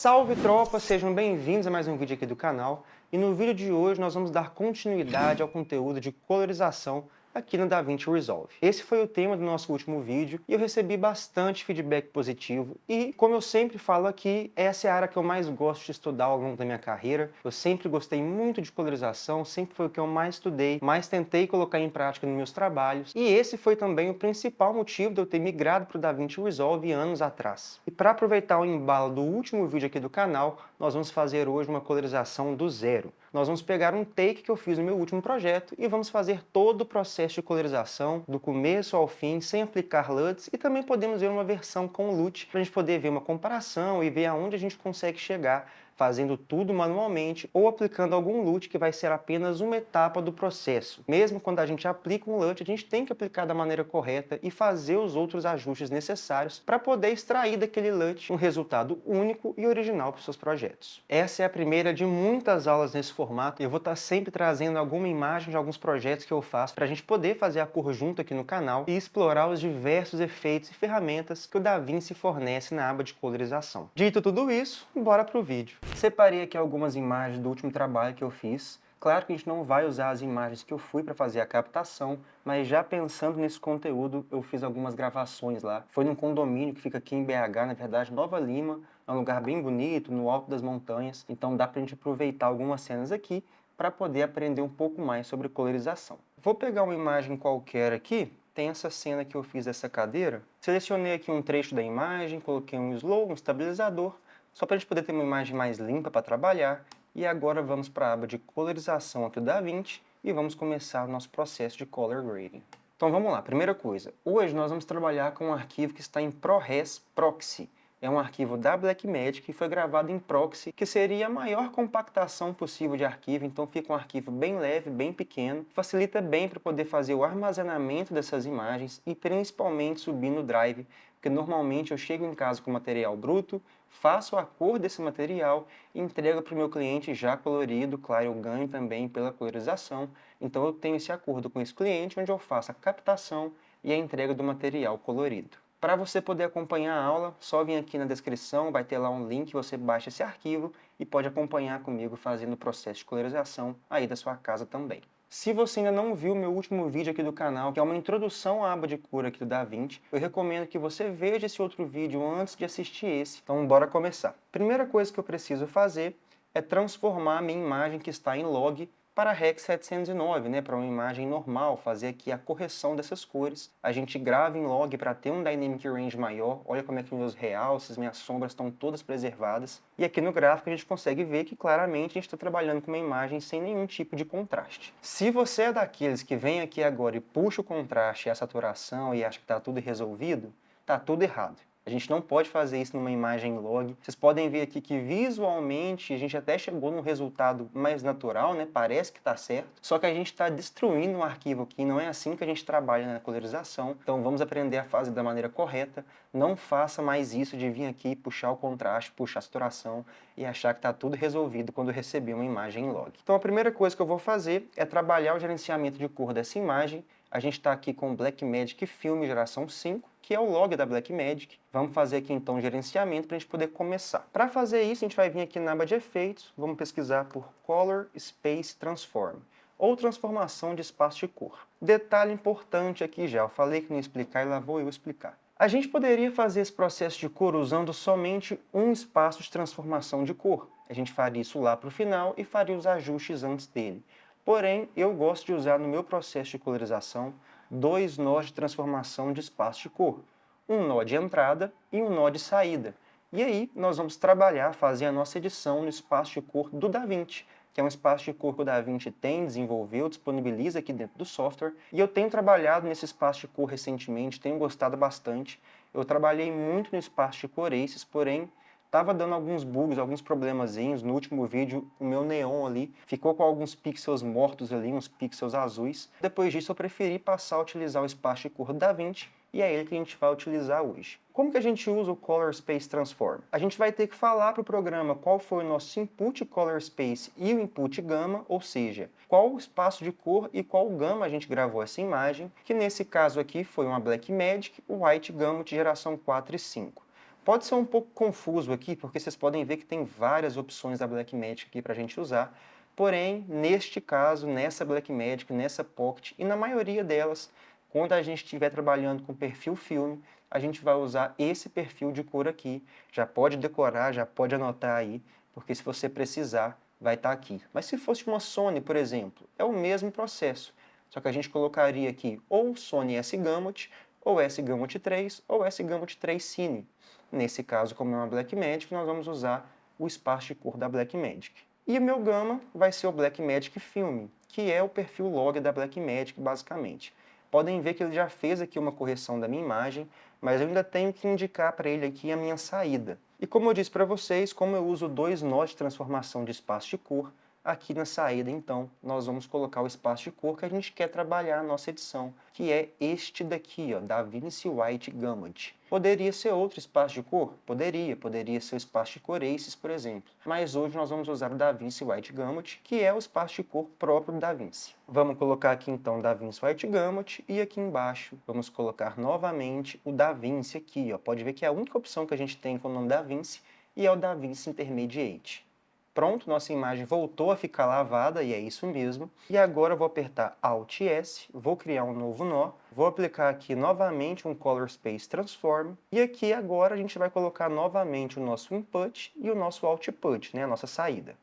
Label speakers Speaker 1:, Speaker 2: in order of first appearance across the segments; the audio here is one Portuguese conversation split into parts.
Speaker 1: Salve tropa, sejam bem-vindos a mais um vídeo aqui do canal. E no vídeo de hoje nós vamos dar continuidade ao conteúdo de colorização aqui no DaVinci Resolve. Esse foi o tema do nosso último vídeo e eu recebi bastante feedback positivo e, como eu sempre falo aqui, essa é a área que eu mais gosto de estudar ao longo da minha carreira. Eu sempre gostei muito de colorização, sempre foi o que eu mais estudei, mais tentei colocar em prática nos meus trabalhos e esse foi também o principal motivo de eu ter migrado para o DaVinci Resolve anos atrás. E para aproveitar o embalo do último vídeo aqui do canal, nós vamos fazer hoje uma colorização do zero. Nós vamos pegar um take que eu fiz no meu último projeto e vamos fazer todo o processo de colorização, do começo ao fim, sem aplicar LUTs, e também podemos ver uma versão com LUT, para a gente poder ver uma comparação e ver aonde a gente consegue chegar fazendo tudo manualmente ou aplicando algum LUT que vai ser apenas uma etapa do processo. Mesmo quando a gente aplica um LUT, a gente tem que aplicar da maneira correta e fazer os outros ajustes necessários para poder extrair daquele LUT um resultado único e original para os seus projetos. Essa é a primeira de muitas aulas nesse formato e eu vou estar sempre trazendo alguma imagem de alguns projetos que eu faço para a gente poder fazer a cor junto aqui no canal e explorar os diversos efeitos e ferramentas que o DaVinci fornece na aba de colorização. Dito tudo isso, bora pro vídeo. Separei aqui algumas imagens do último trabalho que eu fiz. Claro que a gente não vai usar as imagens que eu fui para fazer a captação, mas já pensando nesse conteúdo, eu fiz algumas gravações lá. Foi num condomínio que fica aqui em BH, na verdade, Nova Lima. É um lugar bem bonito, no alto das montanhas. Então dá pra gente aproveitar algumas cenas aqui para poder aprender um pouco mais sobre colorização. Vou pegar uma imagem qualquer aqui. Tem essa cena que eu fiz dessa cadeira. Selecionei aqui um trecho da imagem, coloquei um slow, um estabilizador, só para a gente poder ter uma imagem mais limpa para trabalhar. E agora vamos para a aba de colorização aqui do DaVinci e vamos começar o nosso processo de color grading. Então vamos lá, primeira coisa. Hoje nós vamos trabalhar com um arquivo que está em ProRes Proxy. É um arquivo da Blackmagic que foi gravado em proxy, que seria a maior compactação possível de arquivo, então fica um arquivo bem leve, bem pequeno, facilita bem para poder fazer o armazenamento dessas imagens e principalmente subir no Drive, porque normalmente eu chego em casa com material bruto, faço a cor desse material e entrego para o meu cliente já colorido. Claro, eu ganho também pela colorização, então eu tenho esse acordo com esse cliente onde eu faço a captação e a entrega do material colorido. Para você poder acompanhar a aula, só vir aqui na descrição, vai ter lá um link, você baixa esse arquivo e pode acompanhar comigo fazendo o processo de colorização aí da sua casa também. Se você ainda não viu o meu último vídeo aqui do canal, que é uma introdução à aba de cor aqui do DaVinci, eu recomendo que você veja esse outro vídeo antes de assistir esse. Então bora começar. Primeira coisa que eu preciso fazer é transformar a minha imagem que está em log para Rec 709, né, para uma imagem normal, fazer aqui a correção dessas cores. A gente grava em log para ter um Dynamic Range maior. Olha como é que meus realces, minhas sombras estão todas preservadas. E aqui no gráfico a gente consegue ver que claramente a gente está trabalhando com uma imagem sem nenhum tipo de contraste. Se você é daqueles que vem aqui agora e puxa o contraste e a saturação e acha que está tudo resolvido, está tudo errado. A gente não pode fazer isso numa imagem log. Vocês podem ver aqui que visualmente a gente até chegou num resultado mais natural, né? Parece que está certo. Só que a gente está destruindo um arquivo aqui. Não é assim que a gente trabalha na colorização. Então vamos aprender a fazer da maneira correta. Não faça mais isso de vir aqui puxar o contraste, puxar a saturação e achar que está tudo resolvido quando receber uma imagem em log. Então a primeira coisa que eu vou fazer é trabalhar o gerenciamento de cor dessa imagem. A gente está aqui com o Blackmagic Filme geração 5, que é o log da Blackmagic. Vamos fazer aqui então o gerenciamento para a gente poder começar. Para fazer isso, a gente vai vir aqui na aba de efeitos, vamos pesquisar por Color Space Transform, ou transformação de espaço de cor. Detalhe importante aqui já, eu falei que não ia explicar e lá vou eu explicar. A gente poderia fazer esse processo de cor usando somente um espaço de transformação de cor. A gente faria isso lá para o final e faria os ajustes antes dele. Porém, eu gosto de usar no meu processo de colorização dois nós de transformação de espaço de cor. Um nó de entrada e um nó de saída. E aí nós vamos trabalhar, fazer a nossa edição no espaço de cor do DaVinci, que é um espaço de cor que o DaVinci tem, desenvolveu, disponibiliza aqui dentro do software. E eu tenho trabalhado nesse espaço de cor recentemente, tenho gostado bastante. Eu trabalhei muito no espaço de cor Aces, porém estava dando alguns bugs, alguns problemazinhos. No último vídeo, o meu neon ali ficou com alguns pixels mortos ali, uns pixels azuis. Depois disso, eu preferi passar a utilizar o espaço de cor do DaVinci e é ele que a gente vai utilizar hoje. Como que a gente usa o Color Space Transform? A gente vai ter que falar para o programa qual foi o nosso input Color Space e o input Gamma, ou seja, qual o espaço de cor e qual Gamma a gente gravou essa imagem, que nesse caso aqui foi uma Blackmagic White Gamut geração 4 e 5. Pode ser um pouco confuso aqui, porque vocês podem ver que tem várias opções da Blackmagic aqui para a gente usar, porém, neste caso, nessa Blackmagic, nessa Pocket e na maioria delas, quando a gente estiver trabalhando com perfil filme, a gente vai usar esse perfil de cor aqui. Já pode decorar, já pode anotar aí, porque se você precisar, vai estar aqui. Mas se fosse uma Sony, por exemplo, é o mesmo processo, só que a gente colocaria aqui ou Sony S-Gamut, ou S-Gamut 3, ou S-Gamut 3 Cine. Nesse caso, como é uma Blackmagic, nós vamos usar o espaço de cor da Blackmagic. E o meu gama vai ser o Blackmagic Film, que é o perfil log da Blackmagic, basicamente. Podem ver que ele já fez aqui uma correção da minha imagem, mas eu ainda tenho que indicar para ele aqui a minha saída. E como eu disse para vocês, como eu uso dois nós de transformação de espaço de cor, aqui na saída, então, nós vamos colocar o espaço de cor que a gente quer trabalhar na nossa edição, que é este daqui, ó, DaVinci White Gamut. Poderia ser outro espaço de cor? Poderia ser o espaço de cor Aces, por exemplo. Mas hoje nós vamos usar o DaVinci White Gamut, que é o espaço de cor próprio do DaVinci. Vamos colocar aqui então o DaVinci White Gamut e aqui embaixo vamos colocar novamente o DaVinci aqui, ó. Pode ver que é a única opção que a gente tem com o nome DaVinci e é o DaVinci Intermediate. Pronto, nossa imagem voltou a ficar lavada, e é isso mesmo. E agora eu vou apertar Alt S, vou criar um novo nó, vou aplicar aqui novamente um Color Space Transform, e aqui agora a gente vai colocar novamente o nosso input e o nosso output, né, a nossa saída.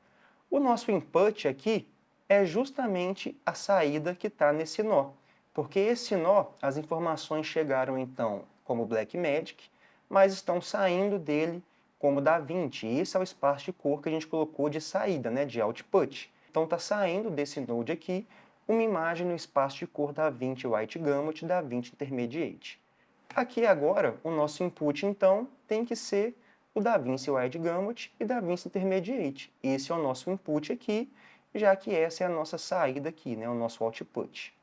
Speaker 1: O nosso input aqui é justamente a saída que está nesse nó, porque esse nó, as informações chegaram então como Blackmagic, mas estão saindo dele como DaVinci. E esse é o espaço de cor que a gente colocou de saída, né, de output. Então está saindo desse node aqui uma imagem no espaço de cor DaVinci White Gamut e DaVinci Intermediate. Aqui agora, o nosso input então tem que ser o DaVinci White Gamut e DaVinci Intermediate. Esse é o nosso input aqui, já que essa é a nossa saída aqui, né, o nosso output.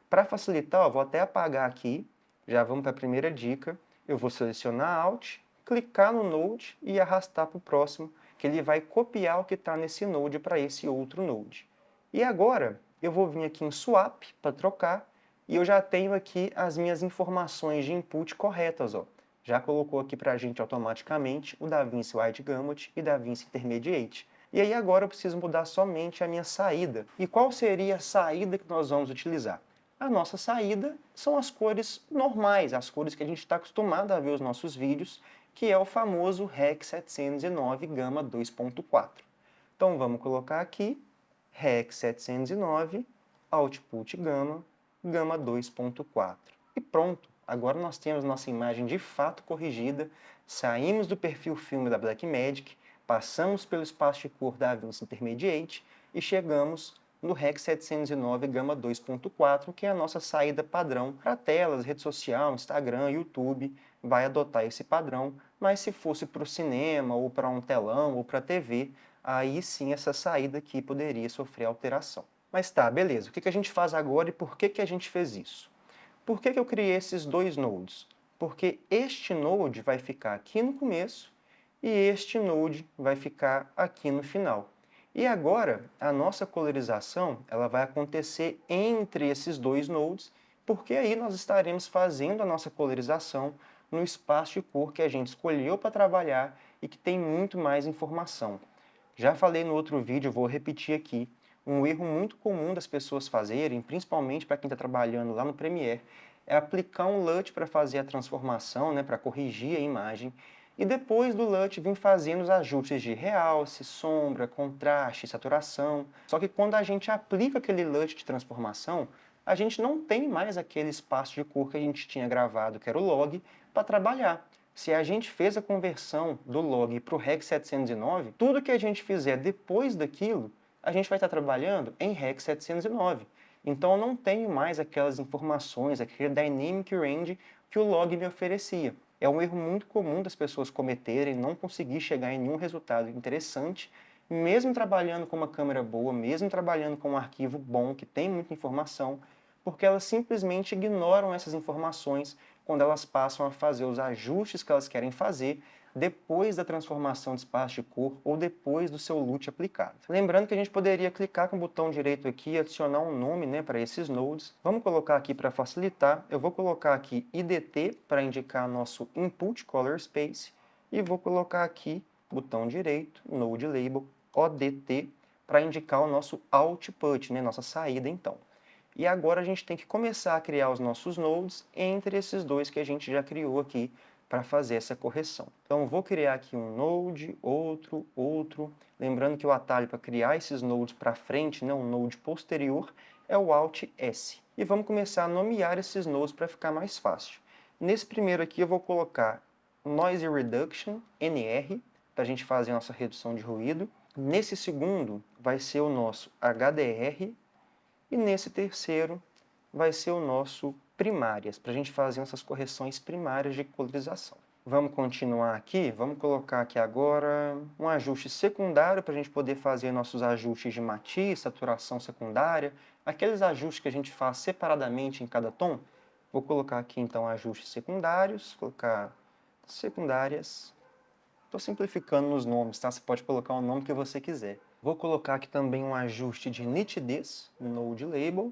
Speaker 1: Para facilitar, eu vou até apagar aqui, já vamos para a primeira dica. Eu vou selecionar Alt, clicar no Node e arrastar para o próximo, que ele vai copiar o que está nesse Node para esse outro Node. E agora, eu vou vir aqui em Swap para trocar, e eu já tenho aqui as minhas informações de input corretas, ó. Já colocou aqui para a gente automaticamente o DaVinci White Gamut e DaVinci Intermediate. E aí agora eu preciso mudar somente a minha saída. E qual seria a saída que nós vamos utilizar? A nossa saída são as cores normais, as cores que a gente está acostumado a ver os nossos vídeos, que é o famoso REC 709 Gama 2.4. Então vamos colocar aqui REC 709 Output Gama, Gama 2.4. E pronto, agora nós temos nossa imagem de fato corrigida, saímos do perfil filme da Blackmagic, passamos pelo espaço de cor da DaVinci Intermediate e chegamos no REC 709 Gama 2.4, que é a nossa saída padrão para telas, rede social, Instagram, YouTube, vai adotar esse padrão, mas se fosse para o cinema, ou para um telão, ou para a TV, aí sim essa saída aqui poderia sofrer alteração. Mas tá, beleza, o que a gente faz agora e por que a gente fez isso? Por que eu criei esses dois nodes? Porque este node vai ficar aqui no começo e este node vai ficar aqui no final. E agora, a nossa colorização ela vai acontecer entre esses dois nodes, porque aí nós estaremos fazendo a nossa colorização no espaço de cor que a gente escolheu para trabalhar e que tem muito mais informação. Já falei no outro vídeo, vou repetir aqui, um erro muito comum das pessoas fazerem, principalmente para quem está trabalhando lá no Premiere, é aplicar um LUT para fazer a transformação, né, para corrigir a imagem, e depois do LUT vir fazendo os ajustes de realce, sombra, contraste, saturação. Só que quando a gente aplica aquele LUT de transformação, a gente não tem mais aquele espaço de cor que a gente tinha gravado, que era o log, para trabalhar. Se a gente fez a conversão do log para o REC 709, tudo que a gente fizer depois daquilo, a gente vai estar trabalhando em REC 709. Então eu não tenho mais aquelas informações, aquele dynamic range que o log me oferecia. É um erro muito comum das pessoas cometerem, não conseguir chegar em nenhum resultado interessante, mesmo trabalhando com uma câmera boa, mesmo trabalhando com um arquivo bom, que tem muita informação, porque elas simplesmente ignoram essas informações quando elas passam a fazer os ajustes que elas querem fazer depois da transformação de espaço de cor ou depois do seu LUT aplicado. Lembrando que a gente poderia clicar com o botão direito aqui e adicionar um nome, né, para esses nodes. Vamos colocar aqui para facilitar, eu vou colocar aqui IDT para indicar nosso Input Color Space e vou colocar aqui, botão direito, Node Label, ODT, para indicar o nosso output, né, nossa saída então. E agora a gente tem que começar a criar os nossos nodes entre esses dois que a gente já criou aqui para fazer essa correção. Então, vou criar aqui um node, outro, outro. Lembrando que o atalho para criar esses nodes para frente, né, um node posterior, é o Alt S. E vamos começar a nomear esses nodes para ficar mais fácil. Nesse primeiro aqui eu vou colocar Noise Reduction, NR, para a gente fazer a nossa redução de ruído. Nesse segundo vai ser o nosso HDR, e nesse terceiro vai ser o nosso primárias, para a gente fazer essas correções primárias de equalização. Vamos continuar aqui, vamos colocar aqui agora um ajuste secundário para a gente poder fazer nossos ajustes de matiz, saturação secundária, aqueles ajustes que a gente faz separadamente em cada tom. Vou colocar aqui então ajustes secundários, colocar secundárias. Estou simplificando nos nomes, tá? Você pode colocar o nome que você quiser. Vou colocar aqui também um ajuste de nitidez no Node Label.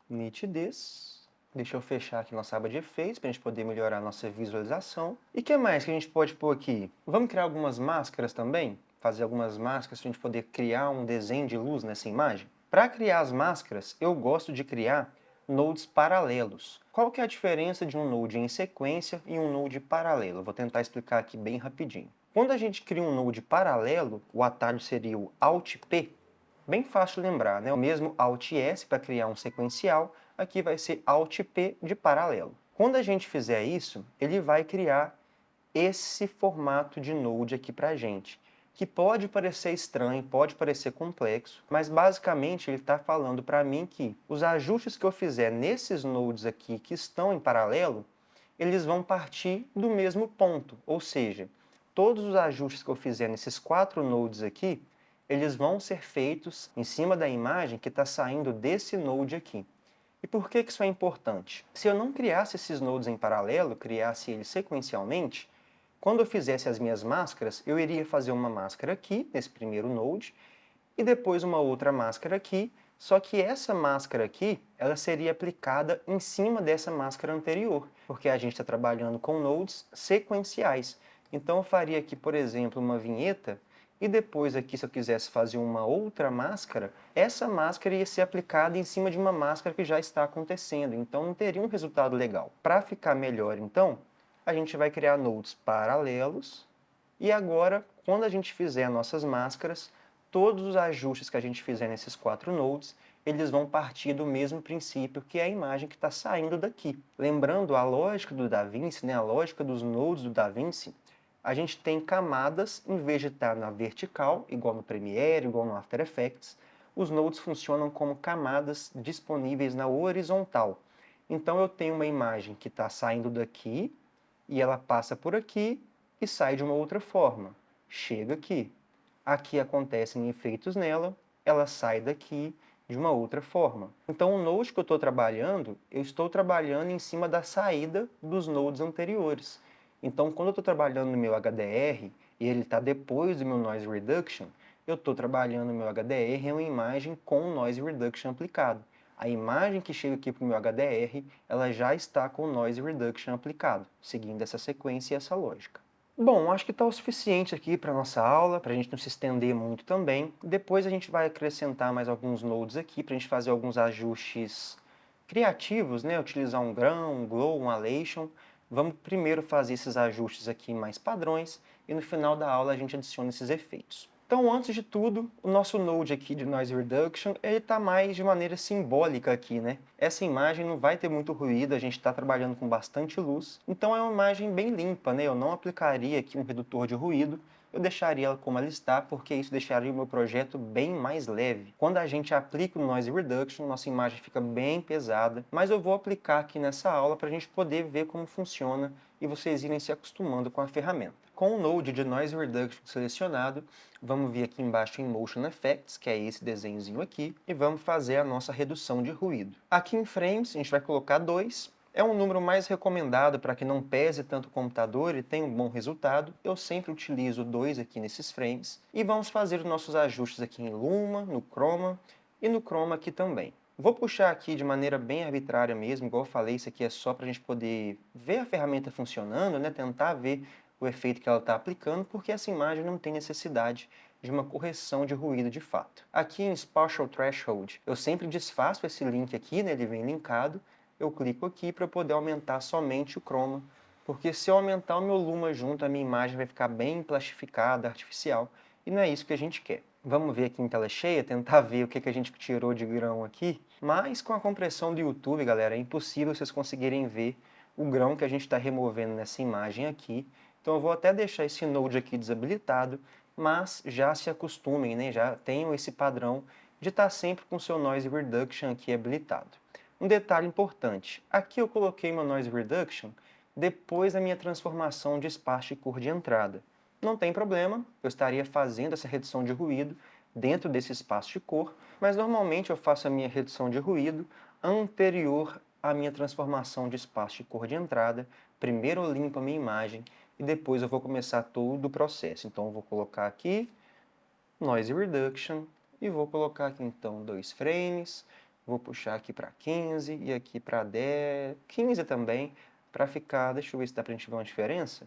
Speaker 1: Nitidez. Deixa eu fechar aqui nossa aba de efeitos para a gente poder melhorar a nossa visualização. E o que mais que a gente pode pôr aqui? Vamos criar algumas máscaras também? Fazer algumas máscaras para a gente poder criar um desenho de luz nessa imagem? Para criar as máscaras, eu gosto de criar nodes paralelos. Qual que é a diferença de um node em sequência e um node paralelo? Vou tentar explicar aqui bem rapidinho. Quando a gente cria um node paralelo, o atalho seria o Alt-P, bem fácil de lembrar, né? O mesmo Alt-S para criar um sequencial, aqui vai ser Alt-P de paralelo. Quando a gente fizer isso, ele vai criar esse formato de node aqui para a gente, que pode parecer estranho, pode parecer complexo, mas basicamente ele está falando para mim que os ajustes que eu fizer nesses nodes aqui que estão em paralelo, eles vão partir do mesmo ponto, ou seja, todos os ajustes que eu fizer nesses 4 nodes aqui, eles vão ser feitos em cima da imagem que está saindo desse node aqui. E por que isso é importante? Se eu não criasse esses nodes em paralelo, criasse eles sequencialmente, quando eu fizesse as minhas máscaras, eu iria fazer uma máscara aqui, nesse primeiro node, e depois uma outra máscara aqui, só que essa máscara aqui, ela seria aplicada em cima dessa máscara anterior, porque a gente está trabalhando com nodes sequenciais. Então eu faria aqui, por exemplo, uma vinheta, e depois aqui, se eu quisesse fazer uma outra máscara, essa máscara ia ser aplicada em cima de uma máscara que já está acontecendo, então não teria um resultado legal. Para ficar melhor, então, a gente vai criar nodes paralelos, e agora, quando a gente fizer nossas máscaras, todos os ajustes que a gente fizer nesses 4 nodes, eles vão partir do mesmo princípio, que é a imagem que está saindo daqui. Lembrando a lógica do DaVinci, né, a lógica dos nodes do DaVinci, a gente tem camadas, em vez de estar na vertical, igual no Premiere, igual no After Effects, os nodes funcionam como camadas disponíveis na horizontal. Então eu tenho uma imagem que está saindo daqui, e ela passa por aqui e sai de uma outra forma. Chega aqui. Aqui acontecem efeitos nela, ela sai daqui de uma outra forma. Então o node que eu estou trabalhando em cima da saída dos nodes anteriores. Então quando eu estou trabalhando no meu HDR e ele está depois do meu Noise Reduction, eu estou trabalhando no meu HDR em uma imagem com Noise Reduction aplicado. A imagem que chega aqui para o meu HDR, ela já está com Noise Reduction aplicado, seguindo essa sequência e essa lógica. Bom, acho que está o suficiente aqui para a nossa aula, para a gente não se estender muito também. Depois a gente vai acrescentar mais alguns nodes aqui, para a gente fazer alguns ajustes criativos, né? Utilizar um grão, um glow, um alation. Vamos primeiro fazer esses ajustes aqui mais padrões, e no final da aula a gente adiciona esses efeitos. Então, antes de tudo, o nosso node aqui de Noise Reduction, ele está mais de maneira simbólica aqui, né? Essa imagem não vai ter muito ruído, a gente está trabalhando com bastante luz, então é uma imagem bem limpa, né? Eu não aplicaria aqui um redutor de ruído, eu deixaria ela como ela está, porque isso deixaria o meu projeto bem mais leve. Quando a gente aplica o Noise Reduction, nossa imagem fica bem pesada, mas eu vou aplicar aqui nessa aula para a gente poder ver como funciona e vocês irem se acostumando com a ferramenta. Com o node de Noise Reduction selecionado, vamos vir aqui embaixo em Motion Effects, que é esse desenhozinho aqui, e vamos fazer a nossa redução de ruído. Aqui em Frames, a gente vai colocar 2. É um número mais recomendado para que não pese tanto o computador e tenha um bom resultado. Eu sempre utilizo 2 aqui nesses frames. E vamos fazer os nossos ajustes aqui em Luma, no Chroma e no Chroma aqui também. Vou puxar aqui de maneira bem arbitrária mesmo, igual eu falei, isso aqui é só para a gente poder ver a ferramenta funcionando, né? Tentar ver o efeito que ela está aplicando, porque essa imagem não tem necessidade de uma correção de ruído de fato. Aqui em Spatial Threshold, eu sempre desfaço esse link aqui, né, ele vem linkado, eu clico aqui para poder aumentar somente o chroma, porque se eu aumentar o meu luma junto, a minha imagem vai ficar bem plastificada, artificial, e não é isso que a gente quer. Vamos ver aqui em tela cheia, tentar ver o que a gente tirou de grão aqui, mas com a compressão do YouTube, galera, é impossível vocês conseguirem ver o grão que a gente está removendo nessa imagem aqui. Então eu vou até deixar esse Node aqui desabilitado, mas já se acostumem, né? Já tenham esse padrão de estar sempre com o seu Noise Reduction aqui habilitado. Um detalhe importante, aqui eu coloquei meu Noise Reduction depois da minha transformação de espaço de cor de entrada. Não tem problema, eu estaria fazendo essa redução de ruído dentro desse espaço de cor, mas normalmente eu faço a minha redução de ruído anterior à minha transformação de espaço de cor de entrada. Primeiro eu limpo a minha imagem e depois eu vou começar todo o processo. Então eu vou colocar aqui Noise Reduction e vou colocar aqui então 2 frames, vou puxar aqui para 15 e aqui para 10, 15 também, para ficar, deixa eu ver se dá para a gente ver uma diferença.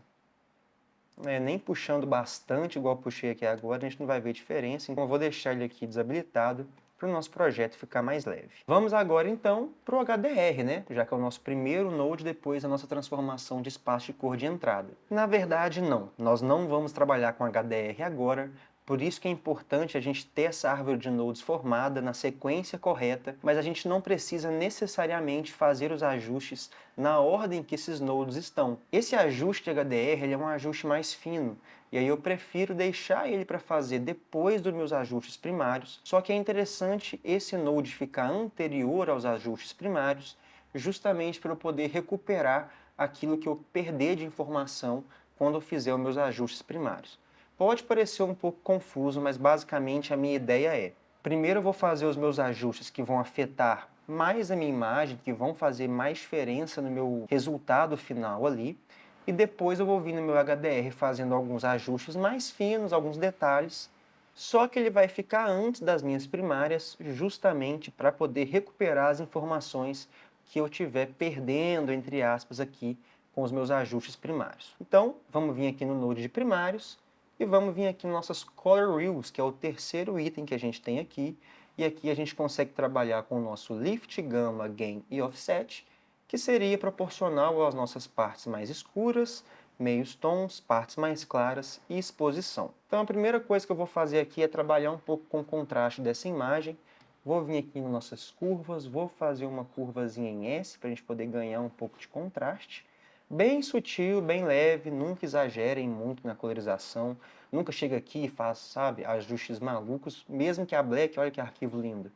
Speaker 1: Nem puxando bastante, igual eu puxei aqui agora, a gente não vai ver diferença, então eu vou deixar ele aqui desabilitado para o nosso projeto ficar mais leve. Vamos agora então para o HDR, né? Já que é o nosso primeiro node depois da nossa transformação de espaço de cor de entrada. Na verdade, não. Nós não vamos trabalhar com HDR agora, por isso que é importante a gente ter essa árvore de nodes formada na sequência correta, mas a gente não precisa necessariamente fazer os ajustes na ordem que esses nodes estão. Esse ajuste de HDR ele é um ajuste mais fino, e aí eu prefiro deixar ele para fazer depois dos meus ajustes primários, só que é interessante esse node ficar anterior aos ajustes primários, justamente para eu poder recuperar aquilo que eu perder de informação quando eu fizer os meus ajustes primários. Pode parecer um pouco confuso, mas basicamente a minha ideia é: primeiro eu vou fazer os meus ajustes que vão afetar mais a minha imagem, que vão fazer mais diferença no meu resultado final ali, e depois eu vou vir no meu HDR fazendo alguns ajustes mais finos, alguns detalhes, só que ele vai ficar antes das minhas primárias, justamente para poder recuperar as informações que eu estiver perdendo, entre aspas, aqui com os meus ajustes primários. Então, vamos vir aqui no Node de primários, e vamos vir aqui em nossas Color Wheels, que é o terceiro item que a gente tem aqui. E aqui a gente consegue trabalhar com o nosso Lift, Gamma, Gain e Offset, que seria proporcional às nossas partes mais escuras, meios tons, partes mais claras e exposição. Então a primeira coisa que eu vou fazer aqui é trabalhar um pouco com o contraste dessa imagem. Vou vir aqui em nossas curvas, vou fazer uma curvazinha em S para a gente poder ganhar um pouco de contraste. Bem sutil, bem leve, nunca exagerem muito na colorização, nunca chega aqui e faz, sabe, ajustes malucos, mesmo que a Black, olha que arquivo lindo.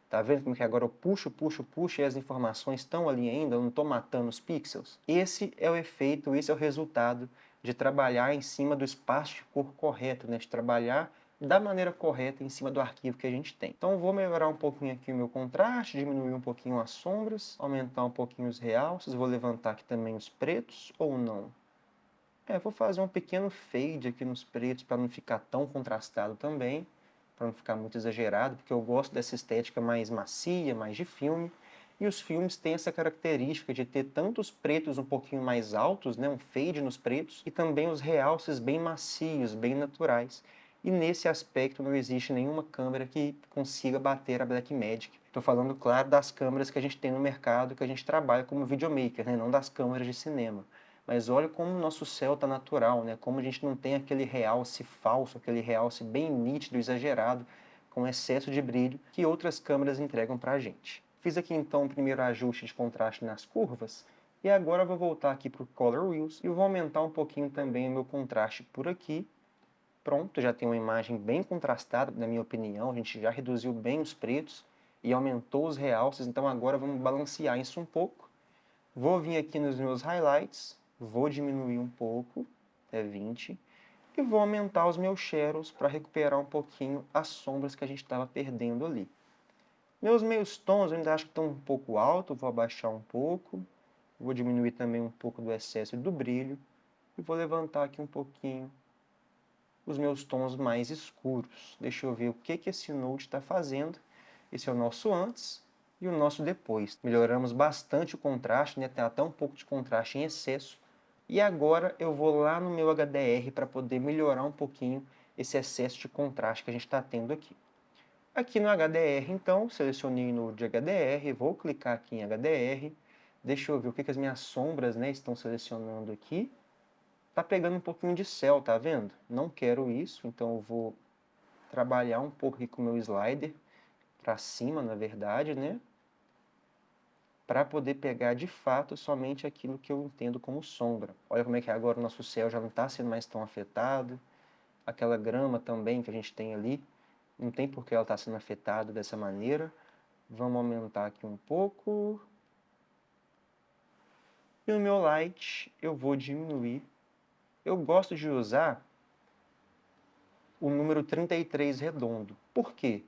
Speaker 1: Tá vendo como que agora eu puxo, puxo, puxo e as informações estão ali ainda, eu não estou matando os pixels? Esse é o efeito, esse é o resultado de trabalhar em cima do espaço de cor correto, né? De trabalhar da maneira correta em cima do arquivo que a gente tem. Então vou melhorar um pouquinho aqui o meu contraste, diminuir um pouquinho as sombras, aumentar um pouquinho os realces, vou levantar aqui também os pretos, ou não? Vou fazer um pequeno fade aqui nos pretos para não ficar tão contrastado também, para não ficar muito exagerado, porque eu gosto dessa estética mais macia, mais de filme, e os filmes têm essa característica de ter tanto os pretos um pouquinho mais altos, né, um fade nos pretos, e também os realces bem macios, bem naturais. E nesse aspecto não existe nenhuma câmera que consiga bater a Blackmagic. Estou falando, claro, das câmeras que a gente tem no mercado, que a gente trabalha como videomaker, né, não das câmeras de cinema. Mas olha como o nosso céu está natural, né? Como a gente não tem aquele realce falso, aquele realce bem nítido, exagerado, com excesso de brilho, que outras câmeras entregam para a gente. Fiz aqui então o primeiro ajuste de contraste nas curvas, e agora eu vou voltar aqui para o Color Wheels e vou aumentar um pouquinho também o meu contraste por aqui. Pronto, já tem uma imagem bem contrastada, na minha opinião, a gente já reduziu bem os pretos e aumentou os realces, então agora vamos balancear isso um pouco. Vou vir aqui nos meus highlights, vou diminuir um pouco, até 20, e vou aumentar os meus shadows para recuperar um pouquinho as sombras que a gente estava perdendo ali. Meus meios tons eu ainda acho que estão um pouco altos, vou abaixar um pouco, vou diminuir também um pouco do excesso do brilho, e vou levantar aqui um pouquinho os meus tons mais escuros. Deixa eu ver o que esse Node está fazendo. Esse é o nosso antes e o nosso depois. Melhoramos bastante o contraste, né? Tem até um pouco de contraste em excesso, E agora eu vou lá no meu HDR para poder melhorar um pouquinho esse excesso de contraste que a gente está tendo aqui. Aqui no HDR, então, selecionei no de HDR, vou clicar aqui em HDR, deixa eu ver o que as minhas sombras, né, estão selecionando aqui. Tá pegando um pouquinho de céu, tá vendo? Não quero isso, então eu vou trabalhar um pouco aqui com o meu slider para cima, na verdade, né? Para poder pegar de fato somente aquilo que eu entendo como sombra. Olha como é que agora o nosso céu já não está sendo mais tão afetado. Aquela grama também que a gente tem ali, não tem por que ela estar sendo afetada dessa maneira. Vamos aumentar aqui um pouco. E o meu light eu vou diminuir. Eu gosto de usar o número 33 redondo. Por quê?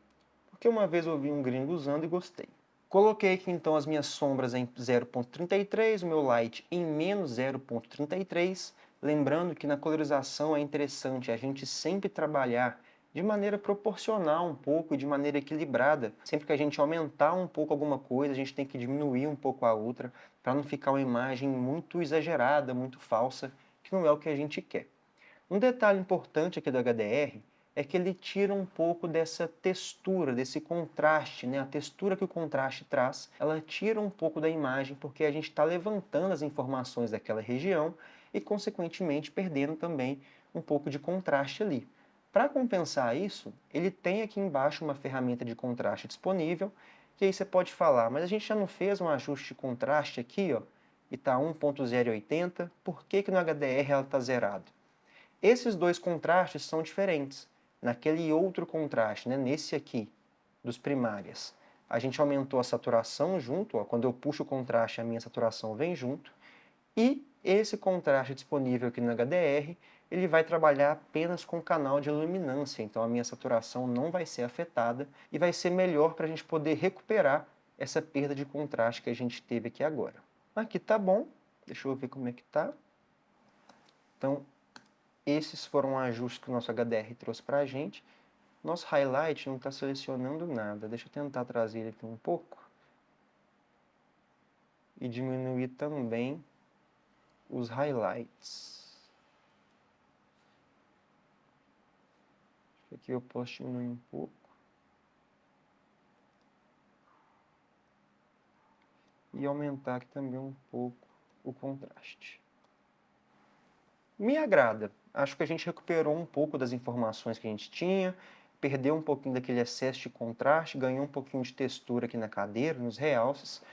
Speaker 1: Porque uma vez eu vi um gringo usando e gostei. Coloquei aqui então as minhas sombras em 0.33, o meu light em menos 0.33. Lembrando que na colorização é interessante a gente sempre trabalhar de maneira proporcional um pouco e de maneira equilibrada. Sempre que a gente aumentar um pouco alguma coisa, a gente tem que diminuir um pouco a outra, para não ficar uma imagem muito exagerada, muito falsa, que não é o que a gente quer. Um detalhe importante aqui do HDR é que ele tira um pouco dessa textura, desse contraste, né? A textura que o contraste traz, ela tira um pouco da imagem porque a gente está levantando as informações daquela região e, consequentemente, perdendo também um pouco de contraste ali. Para compensar isso, ele tem aqui embaixo uma ferramenta de contraste disponível, que aí você pode falar, mas a gente já não fez um ajuste de contraste aqui, ó, e está 1.080, por que no HDR ela está zerado? Esses dois contrastes são diferentes. Naquele outro contraste, né, nesse aqui, dos primárias, a gente aumentou a saturação junto, ó, quando eu puxo o contraste, a minha saturação vem junto, e esse contraste disponível aqui no HDR, ele vai trabalhar apenas com o canal de luminância, então a minha saturação não vai ser afetada e vai ser melhor para a gente poder recuperar essa perda de contraste que a gente teve aqui agora. Aqui tá bom, deixa eu ver como é que tá. Então, esses foram ajustes que o nosso HDR trouxe para a gente. Nosso highlight não está selecionando nada. Deixa eu tentar trazer ele aqui um pouco. E diminuir também os highlights. Aqui eu posso diminuir um pouco. E aumentar aqui também um pouco o contraste. Me agrada. Acho que a gente recuperou um pouco das informações que a gente tinha, perdeu um pouquinho daquele excesso de contraste, ganhou um pouquinho de textura aqui na cadeira, nos realces.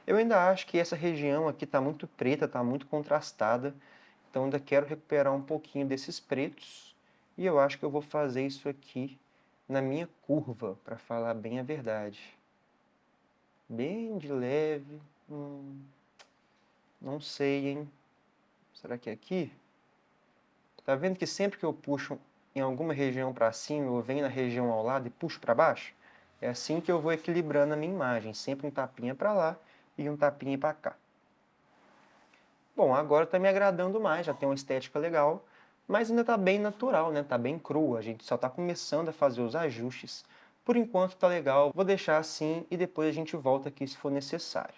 Speaker 1: Eu ainda acho que essa região aqui está muito preta, está muito contrastada, então ainda quero recuperar um pouquinho desses pretos, e eu acho que eu vou fazer isso aqui na minha curva, para falar bem a verdade. Bem de leve, não sei, hein? Será que é aqui? Tá vendo que sempre que eu puxo em alguma região para cima, eu venho na região ao lado e puxo para baixo? É assim que eu vou equilibrando a minha imagem, sempre um tapinha para lá e um tapinha para cá. Bom, agora está me agradando mais, já tem uma estética legal, mas ainda está bem natural, né? Está bem crua, a gente só está começando a fazer os ajustes. Por enquanto está legal, vou deixar assim e depois a gente volta aqui se for necessário.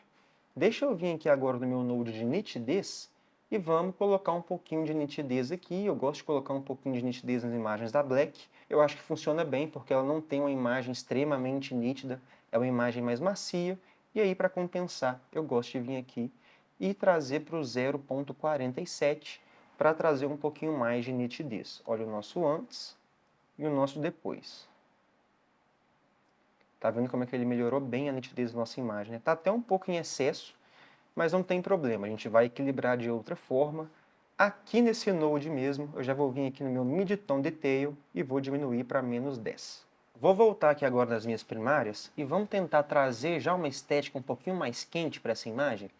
Speaker 1: Deixa eu vir aqui agora no meu node de nitidez e vamos colocar um pouquinho de nitidez aqui. Eu gosto de colocar um pouquinho de nitidez nas imagens da Black. Eu acho que funciona bem porque ela não tem uma imagem extremamente nítida, é uma imagem mais macia. E aí, para compensar, eu gosto de vir aqui e trazer para o 0.47 para trazer um pouquinho mais de nitidez. Olha o nosso antes e o nosso depois. Tá vendo como é que ele melhorou bem a nitidez da nossa imagem, né? Tá até um pouco em excesso, mas não tem problema, a gente vai equilibrar de outra forma. Aqui nesse Node mesmo, eu já vou vir aqui no meu Mid-Tone Detail e vou diminuir para menos 10. Vou voltar aqui agora nas minhas primárias e vamos tentar trazer já uma estética um pouquinho mais quente para essa imagem.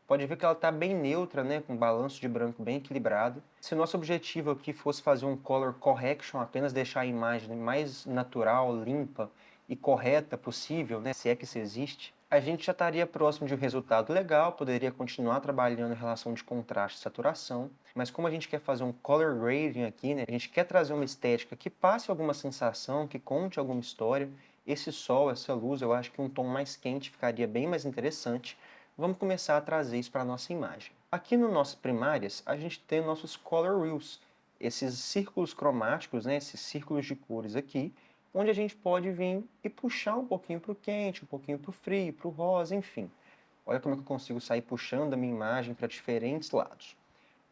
Speaker 1: Pode ver que ela está bem neutra, né, com balanço de branco bem equilibrado. Se o nosso objetivo aqui fosse fazer um color correction, apenas deixar a imagem mais natural, limpa e correta possível, né, se é que isso existe, a gente já estaria próximo de um resultado legal, poderia continuar trabalhando em relação de contraste e saturação, mas como a gente quer fazer um color grading aqui, né, a gente quer trazer uma estética que passe alguma sensação, que conte alguma história, esse sol, essa luz, eu acho que um tom mais quente ficaria bem mais interessante. Vamos começar a trazer isso para a nossa imagem. Aqui no nossas primárias, a gente tem nossos color wheels, esses círculos cromáticos, né, esses círculos de cores aqui, onde a gente pode vir e puxar um pouquinho para o quente, um pouquinho para o frio, para o rosa, enfim. Olha como é que eu consigo sair puxando a minha imagem para diferentes lados.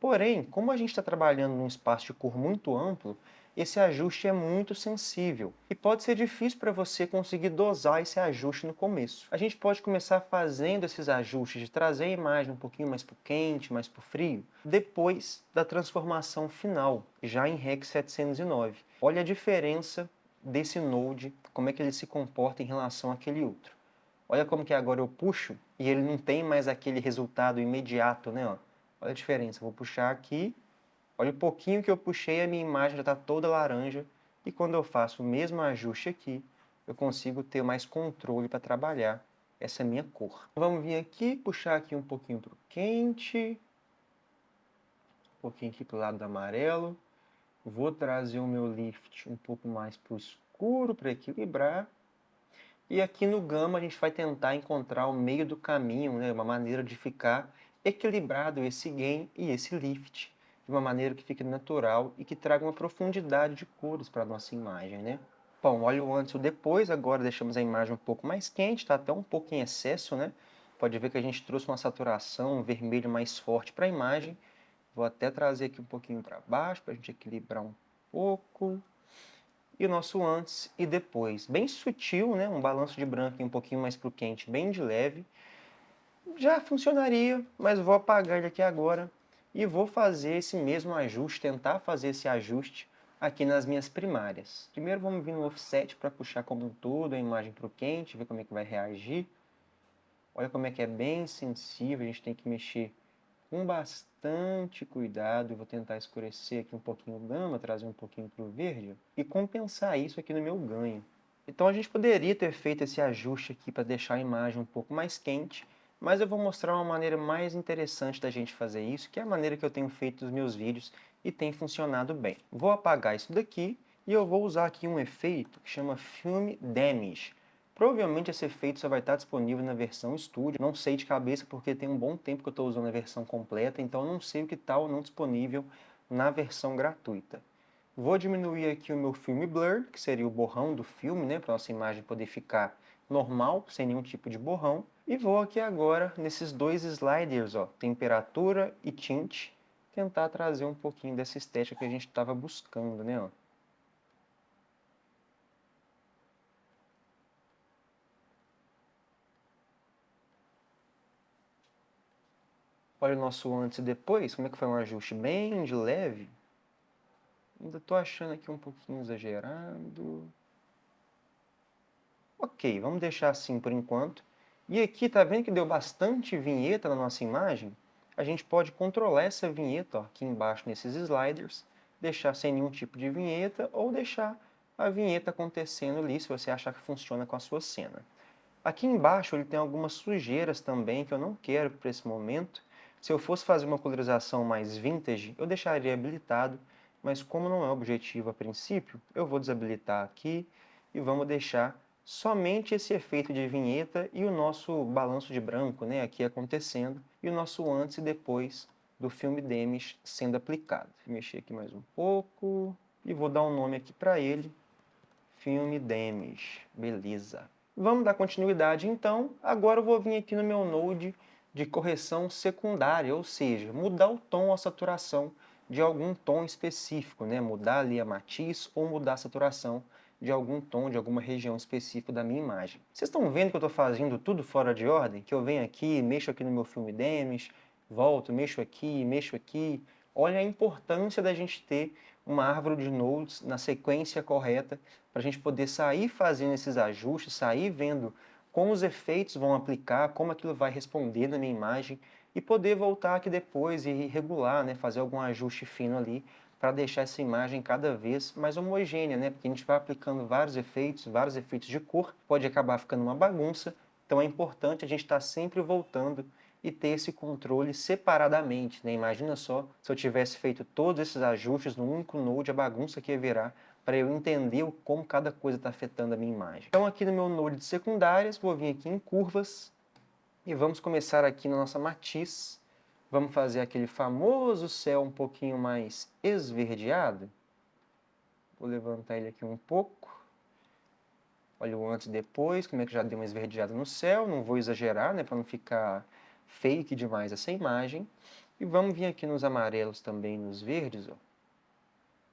Speaker 1: Porém, como a gente está trabalhando num espaço de cor muito amplo, esse ajuste é muito sensível e pode ser difícil para você conseguir dosar esse ajuste no começo. A gente pode começar fazendo esses ajustes de trazer a imagem um pouquinho mais para o quente, mais para o frio, depois da transformação final, já em Rec 709. Olha a diferença desse Node, como é que ele se comporta em relação àquele outro. Olha como que agora eu puxo e ele não tem mais aquele resultado imediato, né? Ó. Olha a diferença. Vou puxar aqui, olha o pouquinho que eu puxei, a minha imagem já está toda laranja. E quando eu faço o mesmo ajuste aqui, eu consigo ter mais controle para trabalhar essa minha cor. Vamos vir aqui, puxar aqui um pouquinho para o quente, um pouquinho aqui para o lado do amarelo. Vou trazer o meu lift um pouco mais para o escuro para equilibrar. E aqui no Gama a gente vai tentar encontrar o meio do caminho, né? Uma maneira de ficar equilibrado esse gain e esse lift, de uma maneira que fique natural e que traga uma profundidade de cores para a nossa imagem, né? Bom, olha o antes e o depois, agora deixamos a imagem um pouco mais quente, está até um pouco em excesso, né? Pode ver que a gente trouxe uma saturação, um vermelho mais forte para a imagem. Vou até trazer aqui um pouquinho para baixo, para a gente equilibrar um pouco. E o nosso antes e depois. Bem sutil, né? Um balanço de branco e um pouquinho mais para o quente, bem de leve. Já funcionaria, mas vou apagar ele aqui agora e vou fazer esse mesmo ajuste, tentar fazer esse ajuste aqui nas minhas primárias. Primeiro vamos vir no offset para puxar como um todo a imagem para o quente, ver como é que vai reagir. Olha como é que é bem sensível, a gente tem que mexer com bastante cuidado. Eu vou tentar escurecer aqui um pouquinho o gama, trazer um pouquinho para o verde e compensar isso aqui no meu ganho. Então a gente poderia ter feito esse ajuste aqui para deixar a imagem um pouco mais quente, mas eu vou mostrar uma maneira mais interessante da gente fazer isso, que é a maneira que eu tenho feito nos meus vídeos e tem funcionado bem. Vou apagar isso daqui e eu vou usar aqui um efeito que chama Film Damage. Provavelmente esse efeito só vai estar disponível na versão Studio. Não sei de cabeça porque tem um bom tempo que eu estou usando a versão completa, então não sei o que está ou não disponível na versão gratuita. Vou diminuir aqui o meu Film Blur, que seria o borrão do filme, né, para nossa imagem poder ficar normal, sem nenhum tipo de borrão. E vou aqui agora nesses dois sliders, ó, temperatura e tint, tentar trazer um pouquinho dessa estética que a gente estava buscando, né, ó. Olha o nosso antes e depois, como é que foi um ajuste bem de leve. Ainda estou achando aqui um pouquinho exagerado. Ok, vamos deixar assim por enquanto. E aqui, tá vendo que deu bastante vinheta na nossa imagem? A gente pode controlar essa vinheta ó, aqui embaixo nesses sliders, deixar sem nenhum tipo de vinheta ou deixar a vinheta acontecendo ali, se você achar que funciona com a sua cena. Aqui embaixo ele tem algumas sujeiras também que eu não quero para esse momento. Se eu fosse fazer uma colorização mais vintage, eu deixaria habilitado, mas como não é o objetivo a princípio, eu vou desabilitar aqui e vamos deixar somente esse efeito de vinheta e o nosso balanço de branco, né, aqui acontecendo, e o nosso antes e depois do filme Demis sendo aplicado. Vou mexer aqui mais um pouco e vou dar um nome aqui para ele, filme Demis, beleza. Vamos dar continuidade então. Agora eu vou vir aqui no meu Node de correção secundária, ou seja, mudar o tom ou a saturação de algum tom específico, né? Mudar ali a matiz ou mudar a saturação de algum tom, de alguma região específica da minha imagem. Vocês estão vendo que eu estou fazendo tudo fora de ordem? Que eu venho aqui, mexo aqui no meu filme Demis, volto, mexo aqui, mexo aqui. Olha a importância da gente ter uma árvore de nodes na sequência correta para a gente poder sair fazendo esses ajustes, sair vendo como os efeitos vão aplicar, como aquilo vai responder na minha imagem e poder voltar aqui depois e regular, né, fazer algum ajuste fino ali para deixar essa imagem cada vez mais homogênea, né, porque a gente vai aplicando vários efeitos de cor, pode acabar ficando uma bagunça, então é importante a gente estar sempre voltando e ter esse controle separadamente, né? Imagina só se eu tivesse feito todos esses ajustes no único node, a bagunça que ia virar para eu entender como cada coisa está afetando a minha imagem. Então aqui no meu node de secundárias, vou vir aqui em curvas e vamos começar aqui na nossa matiz. Vamos fazer aquele famoso céu um pouquinho mais esverdeado. Vou levantar ele aqui um pouco. Olha o antes e depois, como é que já deu uma esverdeada no céu. Não vou exagerar, né, para não ficar fake demais essa imagem. E vamos vir aqui nos amarelos também, nos verdes, ó.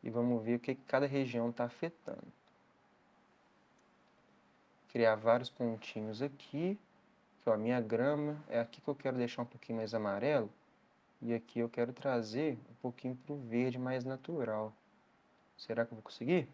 Speaker 1: E vamos ver o que cada região está afetando. Criar vários pontinhos aqui. Aqui, ó, a minha grama é aqui que eu quero deixar um pouquinho mais amarelo. E aqui eu quero trazer um pouquinho para o verde mais natural. Será que eu vou conseguir?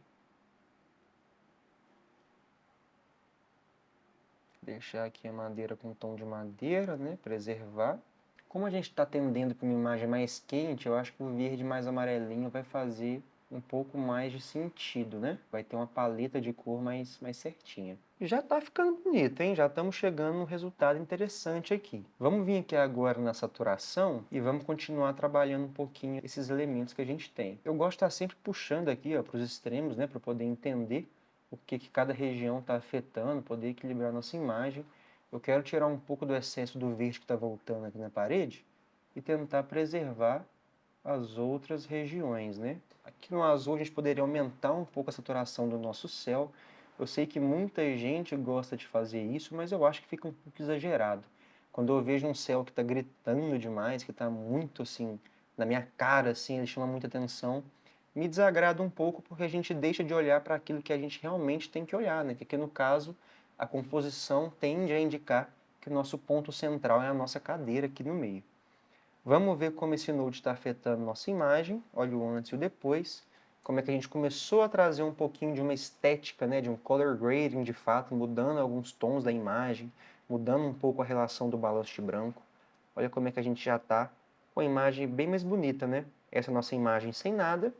Speaker 1: Deixar aqui a madeira com tom de madeira, né? Preservar. Como a gente está tendendo para uma imagem mais quente, eu acho que o verde mais amarelinho vai fazer um pouco mais de sentido, né? Vai ter uma paleta de cor mais certinha. Já está ficando bonito, hein? Já estamos chegando num resultado interessante aqui. Vamos vir aqui agora na saturação e vamos continuar trabalhando um pouquinho esses elementos que a gente tem. Eu gosto de estar sempre puxando aqui para os extremos, né? Para poder entender o que cada região está afetando, poder equilibrar a nossa imagem. Eu quero tirar um pouco do excesso do verde que está voltando aqui na parede e tentar preservar as outras regiões, né? Aqui no azul a gente poderia aumentar um pouco a saturação do nosso céu. Eu sei que muita gente gosta de fazer isso, mas eu acho que fica um pouco exagerado. Quando eu vejo um céu que está gritando demais, que está muito assim, na minha cara, assim, ele chama muita atenção, me desagrada um pouco porque a gente deixa de olhar para aquilo que a gente realmente tem que olhar, né? Que aqui no caso, a composição tende a indicar que o nosso ponto central é a nossa cadeira aqui no meio. Vamos ver como esse Node está afetando nossa imagem. Olha o antes e o depois. Como é que a gente começou a trazer um pouquinho de uma estética, né, de um color grading de fato, mudando alguns tons da imagem, mudando um pouco a relação do balanço de branco. Olha como é que a gente já está com a imagem bem mais bonita, né? Essa é a nossa imagem sem nada.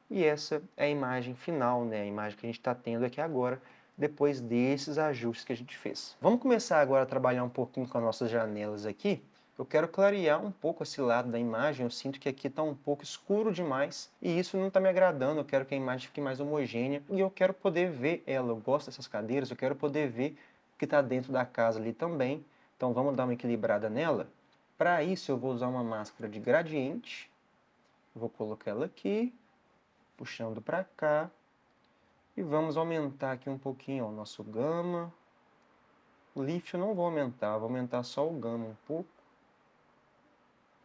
Speaker 1: E essa é a imagem final, né? A imagem que a gente está tendo aqui agora, depois desses ajustes que a gente fez. Vamos começar agora a trabalhar um pouquinho com as nossas janelas aqui. Eu quero clarear um pouco esse lado da imagem, eu sinto que aqui está um pouco escuro demais e isso não está me agradando, eu quero que a imagem fique mais homogênea e eu quero poder ver ela, eu gosto dessas cadeiras, eu quero poder ver o que está dentro da casa ali também, então vamos dar uma equilibrada nela. Para isso eu vou usar uma máscara de gradiente, vou colocar ela aqui, puxando para cá, e vamos aumentar aqui um pouquinho ó, o nosso gama. O lift eu não vou aumentar só o gama um pouco.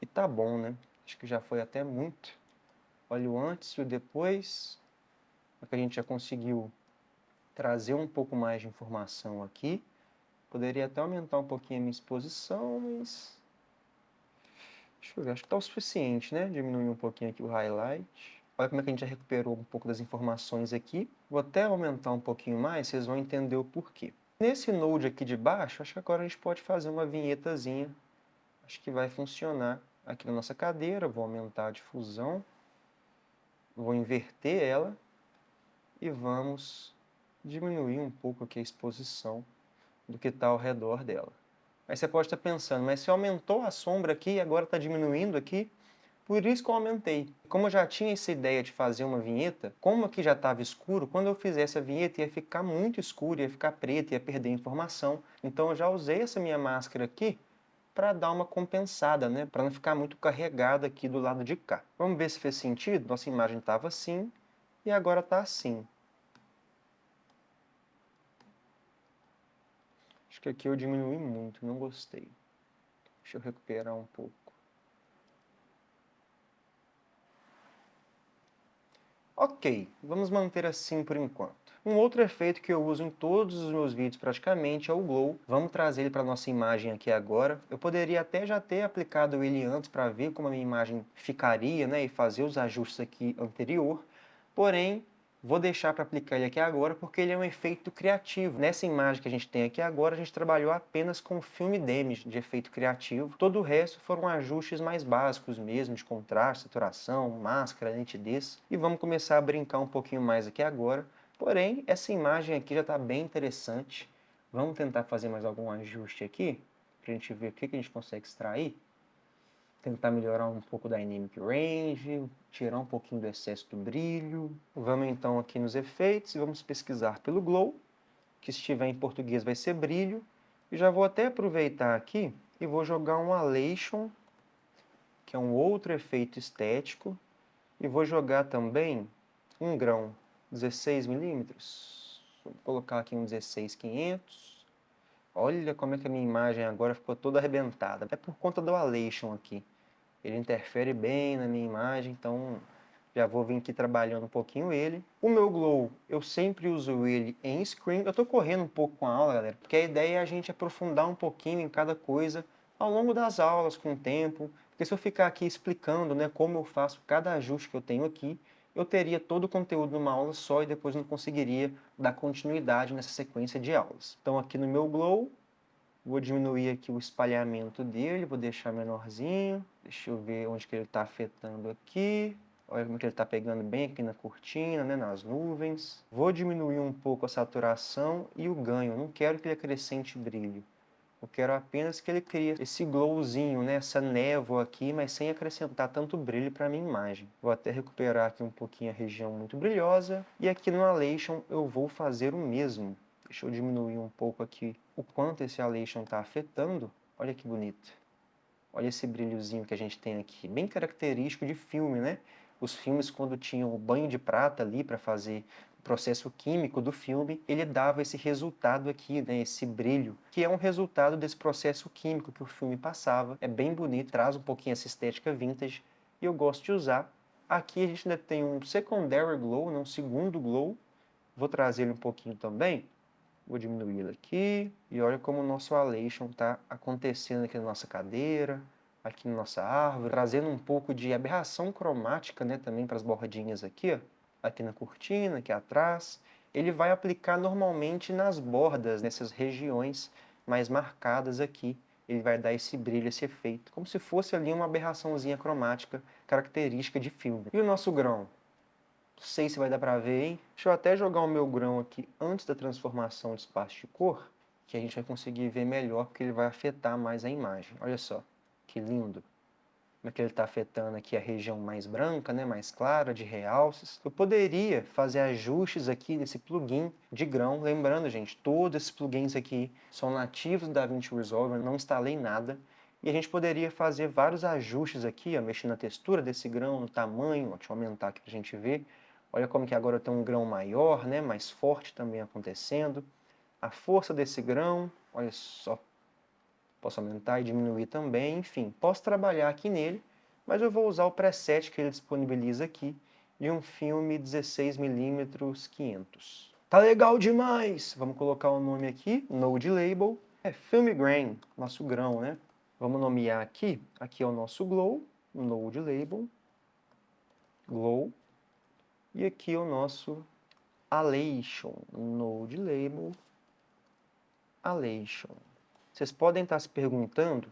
Speaker 1: E tá bom, né? Acho que já foi até muito. Olha o antes e o depois. Aqui a gente já conseguiu trazer um pouco mais de informação aqui. Poderia até aumentar um pouquinho a minha exposição, mas... deixa eu ver, acho que tá o suficiente, né? Diminuir um pouquinho aqui o highlight. Olha como é que a gente já recuperou um pouco das informações aqui. Vou até aumentar um pouquinho mais, vocês vão entender o porquê. Nesse Node aqui de baixo, acho que agora a gente pode fazer uma vinhetazinha. Acho que vai funcionar aqui na nossa cadeira. Vou aumentar a difusão. Vou inverter ela. E vamos diminuir um pouco aqui a exposição do que está ao redor dela. Aí você pode estar pensando, mas se aumentou a sombra aqui e agora está diminuindo aqui, por isso que eu aumentei. Como eu já tinha essa ideia de fazer uma vinheta, como aqui já estava escuro, quando eu fizesse a vinheta ia ficar muito escuro, ia ficar preto, ia perder informação. Então eu já usei essa minha máscara aqui para dar uma compensada, né? Para não ficar muito carregada aqui do lado de cá. Vamos ver se fez sentido? Nossa imagem estava assim e agora está assim. Acho que aqui eu diminui muito, não gostei. Deixa eu recuperar um pouco. Ok, vamos manter assim por enquanto. Um outro efeito que eu uso em todos os meus vídeos praticamente é o Glow. Vamos trazer ele para a nossa imagem aqui agora. Eu poderia até já ter aplicado ele antes para ver como a minha imagem ficaria, né, e fazer os ajustes aqui anterior. Porém, vou deixar para aplicar ele aqui agora porque ele é um efeito criativo. Nessa imagem que a gente tem aqui agora, a gente trabalhou apenas com o filme damage de efeito criativo. Todo o resto foram ajustes mais básicos mesmo, de contraste, saturação, máscara, nitidez. E vamos começar a brincar um pouquinho mais aqui agora. Porém, essa imagem aqui já está bem interessante. Vamos tentar fazer mais algum ajuste aqui, para a gente ver o que a gente consegue extrair. Tentar melhorar um pouco da Dynamic Range, tirar um pouquinho do excesso do brilho. Vamos então aqui nos efeitos e vamos pesquisar pelo Glow, que se estiver em português vai ser brilho. E já vou até aproveitar aqui e vou jogar um Alation que é um outro efeito estético. E vou jogar também um grão, 16 milímetros. Vou colocar aqui um 16.500. Olha como é que a minha imagem agora ficou toda arrebentada. É por conta do Alation aqui. Ele interfere bem na minha imagem, então já vou vir aqui trabalhando um pouquinho ele. O meu Glow, eu sempre uso ele em screen. Eu estou correndo um pouco com a aula, galera, porque a ideia é a gente aprofundar um pouquinho em cada coisa ao longo das aulas, com o tempo. Porque se eu ficar aqui explicando, né, como eu faço cada ajuste que eu tenho aqui, eu teria todo o conteúdo numa aula só e depois não conseguiria dar continuidade nessa sequência de aulas. Então aqui no meu Glow, vou diminuir aqui o espalhamento dele, vou deixar menorzinho. Deixa eu ver onde que ele está afetando aqui. Olha como que ele está pegando bem aqui na cortina, né, nas nuvens. Vou diminuir um pouco a saturação e o ganho. Eu não quero que ele acrescente brilho. Eu quero apenas que ele crie esse glowzinho, né, essa névoa aqui, mas sem acrescentar tanto brilho para a minha imagem. Vou até recuperar aqui um pouquinho a região muito brilhosa. E aqui no Alation eu vou fazer o mesmo. Deixa eu diminuir um pouco aqui o quanto esse Alation está afetando. Olha que bonito. Olha esse brilhozinho que a gente tem aqui. Bem característico de filme, né? Os filmes, quando tinham o banho de prata ali para fazer o processo químico do filme, ele dava esse resultado aqui, né? Esse brilho, que é um resultado desse processo químico que o filme passava. É bem bonito, traz um pouquinho essa estética vintage e eu gosto de usar. Aqui a gente ainda tem um secondary glow, né? Um segundo glow. Vou trazer ele um pouquinho também. Vou diminuir ele aqui. E olha como o nosso Alation está acontecendo aqui na nossa cadeira, aqui na nossa árvore, trazendo um pouco de aberração cromática, né, também para as bordinhas aqui, ó, aqui na cortina, aqui atrás. Ele vai aplicar normalmente nas bordas, nessas regiões mais marcadas aqui. Ele vai dar esse brilho, esse efeito, como se fosse ali uma aberraçãozinha cromática característica de filme. E o nosso grão? Não sei se vai dar para ver, hein? Deixa eu até jogar o meu grão aqui antes da transformação de espaço de cor, que a gente vai conseguir ver melhor, porque ele vai afetar mais a imagem. Olha só, que lindo. Como é que ele está afetando aqui a região mais branca, né, mais clara, de realces. Eu poderia fazer ajustes aqui nesse plugin de grão. Lembrando, gente, todos esses plugins aqui são nativos do DaVinci Resolve, eu não instalei nada. E a gente poderia fazer vários ajustes aqui, ó, mexendo na textura desse grão, no tamanho. Ó, deixa eu aumentar aqui para a gente ver. Olha como que agora tem um grão maior, né, mais forte também acontecendo. A força desse grão, olha só. Posso aumentar e diminuir também, enfim. Posso trabalhar aqui nele, mas eu vou usar o preset que ele disponibiliza aqui, de um filme 16mm 500. Tá legal demais! Vamos colocar o nome aqui, Node Label. É Film Grain, nosso grão, né? Vamos nomear aqui. Aqui é o nosso Glow, Node Label. Glow. E aqui é o nosso Alation, Node Label, Alation. Vocês podem estar se perguntando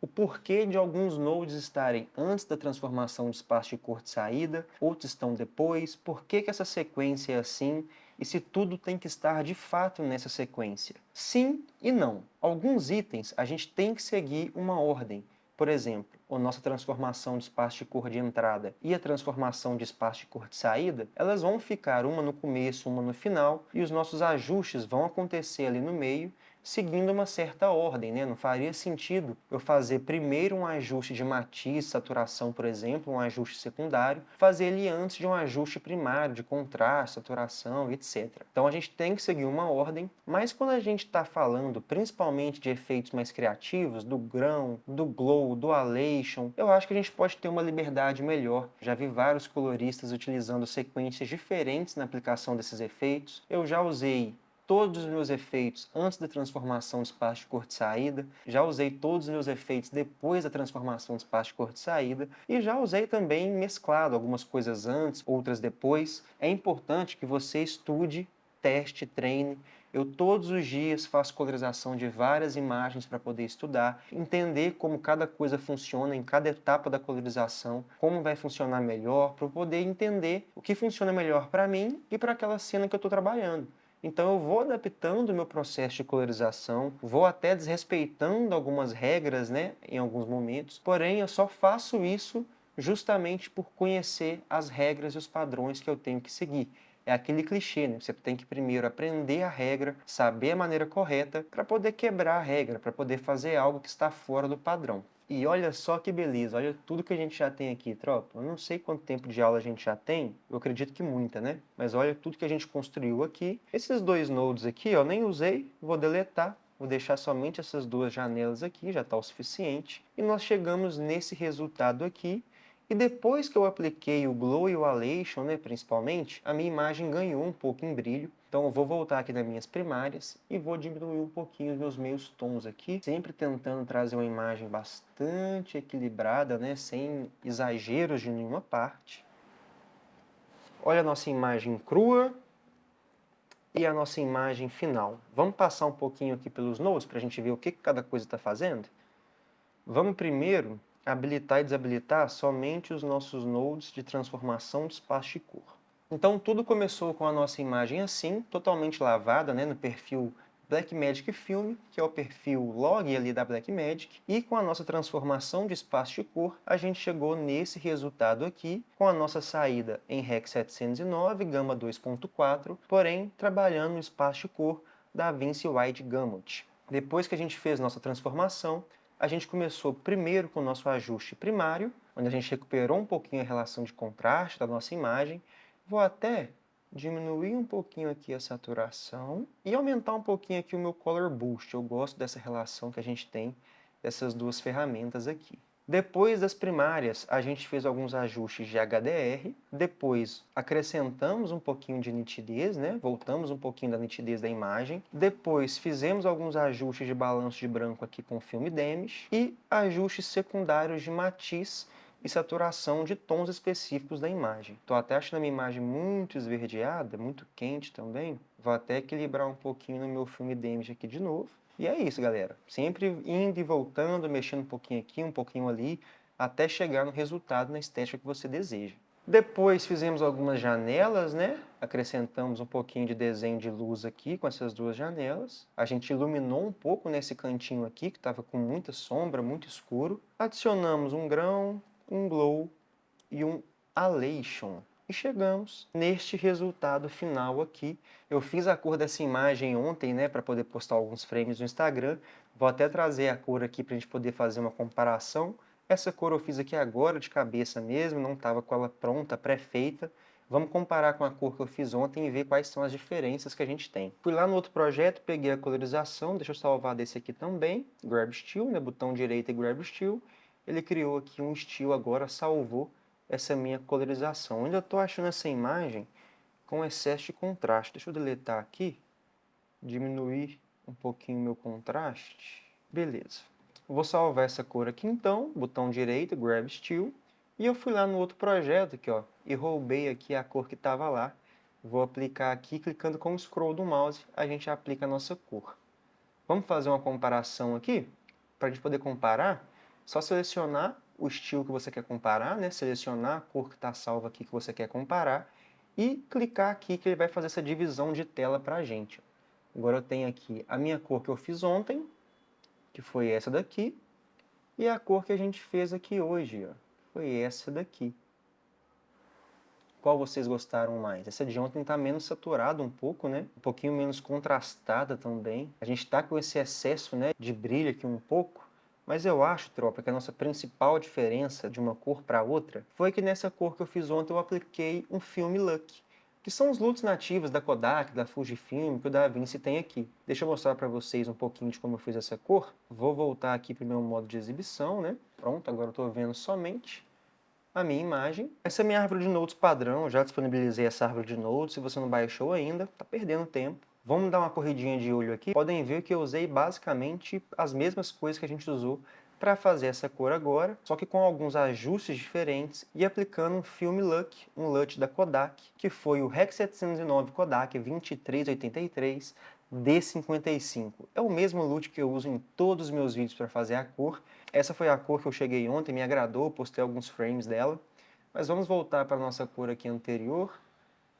Speaker 1: o porquê de alguns nodes estarem antes da transformação de espaço de cor de saída, outros estão depois, por que essa sequência é assim e se tudo tem que estar de fato nessa sequência. Sim e não. Alguns itens a gente tem que seguir uma ordem. Por exemplo, a nossa transformação de espaço de cor de entrada e a transformação de espaço de cor de saída, elas vão ficar uma no começo, uma no final, e os nossos ajustes vão acontecer ali no meio, seguindo uma certa ordem, né? Não faria sentido eu fazer primeiro um ajuste de matiz, saturação, por exemplo, um ajuste secundário, fazer ele antes de um ajuste primário, de contraste, saturação, etc. Então a gente tem que seguir uma ordem, mas quando a gente está falando principalmente de efeitos mais criativos, do grão, do glow, do alation, eu acho que a gente pode ter uma liberdade melhor. Já vi vários coloristas utilizando sequências diferentes na aplicação desses efeitos. Eu já usei todos os meus efeitos antes da transformação de espaço de cor de saída, já usei todos os meus efeitos depois da transformação de espaço de cor de saída e já usei também mesclado, algumas coisas antes, outras depois. É importante que você estude, teste, treine. Eu todos os dias faço colorização de várias imagens para poder estudar, entender como cada coisa funciona em cada etapa da colorização, como vai funcionar melhor, para eu poder entender o que funciona melhor para mim e para aquela cena que eu estou trabalhando. Então eu vou adaptando o meu processo de colorização, vou até desrespeitando algumas regras, né, em alguns momentos, porém eu só faço isso justamente por conhecer as regras e os padrões que eu tenho que seguir. é aquele clichê, né? Você tem que primeiro aprender a regra, saber a maneira correta para poder quebrar a regra, para poder fazer algo que está fora do padrão. E olha só que beleza, olha tudo que a gente já tem aqui, tropa. Eu não sei quanto tempo de aula a gente já tem, eu acredito que muita, né? Mas olha tudo que a gente construiu aqui. Esses dois nodes aqui, ó, nem usei, vou deletar. Vou deixar somente essas duas janelas aqui, já está o suficiente. E nós chegamos nesse resultado aqui. E depois que eu apliquei o Glow e o Alation, né, principalmente, a minha imagem ganhou um pouco em brilho. Então eu vou voltar aqui nas minhas primárias e vou diminuir um pouquinho os meus meios tons aqui, sempre tentando trazer uma imagem bastante equilibrada, né, sem exageros de nenhuma parte. Olha a nossa imagem crua e a nossa imagem final. Vamos passar um pouquinho aqui pelos nodes para a gente ver o que cada coisa está fazendo? Vamos primeiro habilitar e desabilitar somente os nossos nodes de transformação de espaço de cor. Então tudo começou com a nossa imagem assim, totalmente lavada, né, no perfil Blackmagic Film, que é o perfil log ali da Blackmagic, e com a nossa transformação de espaço de cor, a gente chegou nesse resultado aqui, com a nossa saída em Rec 709, gama 2.4, porém trabalhando no espaço de cor da Vinci Wide Gamut. Depois que a gente fez nossa transformação, a gente começou primeiro com o nosso ajuste primário, onde a gente recuperou um pouquinho a relação de contraste da nossa imagem. Vou até diminuir um pouquinho aqui a saturação e aumentar um pouquinho aqui o meu Color Boost. Eu gosto dessa relação que a gente tem dessas duas ferramentas aqui. Depois das primárias, a gente fez alguns ajustes de HDR, depois acrescentamos um pouquinho de nitidez, né? Voltamos um pouquinho da nitidez da imagem, depois fizemos alguns ajustes de balanço de branco aqui com o filme Damage e ajustes secundários de matiz e saturação de tons específicos da imagem. Estou até achando a minha imagem muito esverdeada, muito quente também. Vou até equilibrar um pouquinho no meu filme Damage aqui de novo. E é isso, galera. Sempre indo e voltando, mexendo um pouquinho aqui, um pouquinho ali, até chegar no resultado, na estética que você deseja. Depois fizemos algumas janelas, né? Acrescentamos um pouquinho de desenho de luz aqui com essas duas janelas. A gente iluminou um pouco nesse cantinho aqui, que estava com muita sombra, muito escuro. Adicionamos um grão, um glow e um alation. E chegamos neste resultado final aqui. Eu fiz a cor dessa imagem ontem, né, para poder postar alguns frames no Instagram. Vou até trazer a cor aqui para a gente poder fazer uma comparação. Essa cor eu fiz aqui agora de cabeça mesmo, não estava com ela pronta, pré-feita. Vamos comparar com a cor que eu fiz ontem e ver quais são as diferenças que a gente tem. Fui lá no outro projeto, peguei a colorização, deixa eu salvar desse aqui também. Grab Still, né, botão direito e Grab Still. Ele criou aqui um estilo agora, salvou essa minha colorização. Eu ainda estou achando essa imagem com excesso de contraste. Deixa eu deletar aqui, diminuir um pouquinho o meu contraste. Beleza. Vou salvar essa cor aqui então, botão direito, Grab Still. E eu fui lá no outro projeto aqui, ó, e roubei aqui a cor que estava lá. Vou aplicar aqui, clicando com o scroll do mouse, a gente aplica a nossa cor. Vamos fazer uma comparação aqui? Para a gente poder comparar, só selecionar o estilo que você quer comparar, né? Selecionar a cor que está salva aqui que você quer comparar e clicar aqui que ele vai fazer essa divisão de tela para a gente. Agora eu tenho aqui a minha cor que eu fiz ontem, que foi essa daqui, e a cor que a gente fez aqui hoje, ó, foi essa daqui. Qual vocês gostaram mais? Essa de ontem está menos saturada um pouco, né? Um pouquinho menos contrastada também. A gente está com esse excesso, né, de brilho aqui um pouco. Mas eu acho, tropa, que a nossa principal diferença de uma cor para outra foi que nessa cor que eu fiz ontem eu apliquei um filme Luck, que são os LUTs nativos da Kodak, da Fujifilm, que o DaVinci tem aqui. Deixa eu mostrar para vocês um pouquinho de como eu fiz essa cor. Vou voltar aqui para o meu modo de exibição, né? Pronto, agora eu estou vendo somente a minha imagem. Essa é a minha árvore de nodes padrão, eu já disponibilizei essa árvore de nodes, se você não baixou ainda, tá perdendo tempo. Vamos dar uma corridinha de olho aqui. Podem ver que eu usei basicamente as mesmas coisas que a gente usou para fazer essa cor agora, só que com alguns ajustes diferentes e aplicando um filme Luck, um LUT da Kodak, que foi o Rec 709 Kodak 2383 D55. É o mesmo LUT que eu uso em todos os meus vídeos para fazer a cor. Essa foi a cor que eu cheguei ontem, me agradou, postei alguns frames dela. Mas vamos voltar para a nossa cor aqui anterior,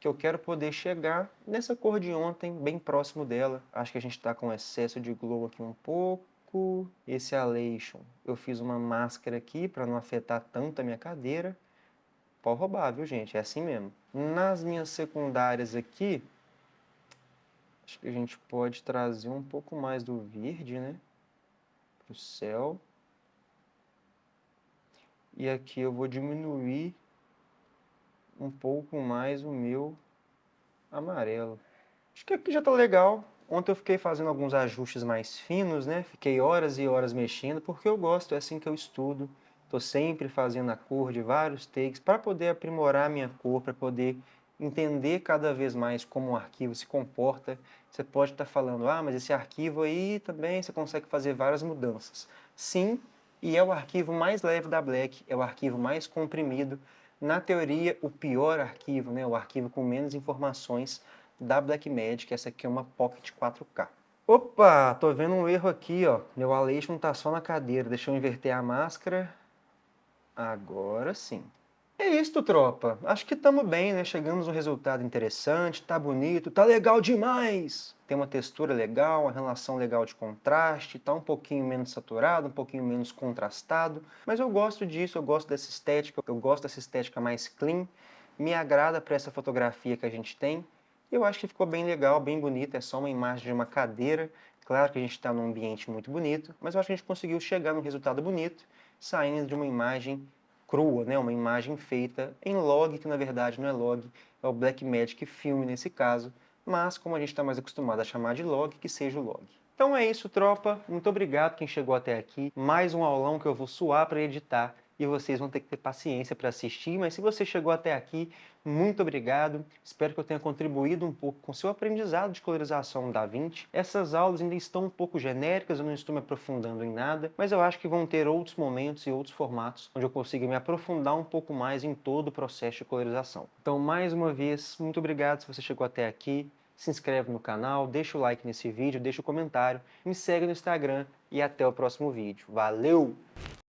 Speaker 1: que eu quero poder chegar nessa cor de ontem, bem próximo dela. Acho que a gente está com excesso de glow aqui um pouco. Esse alation, eu fiz uma máscara aqui para não afetar tanto a minha cadeira. Pode roubar, viu, gente? É assim mesmo. Nas minhas secundárias aqui, acho que a gente pode trazer um pouco mais do verde, né? Para o céu. E aqui eu vou diminuir um pouco mais o meu amarelo. Acho que aqui já tá legal. Ontem eu fiquei fazendo alguns ajustes mais finos, né? Fiquei horas e horas mexendo, porque eu gosto, é assim que eu estudo. Tô sempre fazendo a cor de vários takes para poder aprimorar a minha cor, para poder entender cada vez mais como um arquivo se comporta. Você pode estar falando, ah, mas esse arquivo aí também você consegue fazer várias mudanças. Sim, e é o arquivo mais leve da Black, é o arquivo mais comprimido. Na teoria, o pior arquivo, né? O arquivo com menos informações da Blackmagic. Essa aqui é uma Pocket 4K. Opa, tô vendo um erro aqui, ó. Meu Aleixo não tá só na cadeira. Deixa eu inverter a máscara. Agora sim. É isso, tropa. Acho que estamos bem, né? Chegamos a um resultado interessante, tá bonito, tá legal demais. Tem uma textura legal, uma relação legal de contraste, tá um pouquinho menos saturado, um pouquinho menos contrastado. Mas eu gosto disso, eu gosto dessa estética, eu gosto dessa estética mais clean. Me agrada para essa fotografia que a gente tem. Eu acho que ficou bem legal, bem bonito. É só uma imagem de uma cadeira. Claro que a gente está num ambiente muito bonito, mas eu acho que a gente conseguiu chegar num resultado bonito, saindo de uma imagem crua, né? Uma imagem feita em log, que na verdade não é log, é o Blackmagic Film nesse caso, mas como a gente está mais acostumado a chamar de log, que seja o log. Então é isso, tropa. Muito obrigado quem chegou até aqui. Mais um aulão que eu vou suar para editar e vocês vão ter que ter paciência para assistir, mas se você chegou até aqui, muito obrigado. Espero que eu tenha contribuído um pouco com o seu aprendizado de colorização no DaVinci. Essas aulas ainda estão um pouco genéricas, eu não estou me aprofundando em nada, mas eu acho que vão ter outros momentos e outros formatos onde eu consiga me aprofundar um pouco mais em todo o processo de colorização. Então, mais uma vez, muito obrigado se você chegou até aqui. Se inscreve no canal, deixa o like nesse vídeo, deixa o comentário, me segue no Instagram e até o próximo vídeo. Valeu!